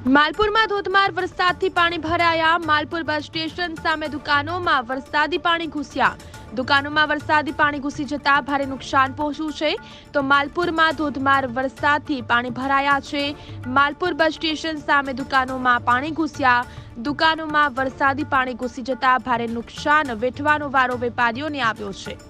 માલપુરમાં ધોધમાર વરસાદથી પાણી ભરાયા. માલપુર બસ સ્ટેશન સામે દુકાનોમાં વરસાદી પાણી ઘૂસ્યા. દુકાનોમાં વરસાદી પાણી ઘૂસી જતા ભારે નુકસાન પહોંચ્યું છે. તો માલપુરમાં ધોધમાર વરસાદથી પાણી ભરાયા છે. માલપુર બસ સ્ટેશન સામે દુકાનોમાં પાણી ઘૂસ્યા. દુકાનોમાં વરસાદી પાણી ઘૂસી જતા ભારે નુકસાન વેઠવાનો વારો વેપારીઓને આવ્યો છે.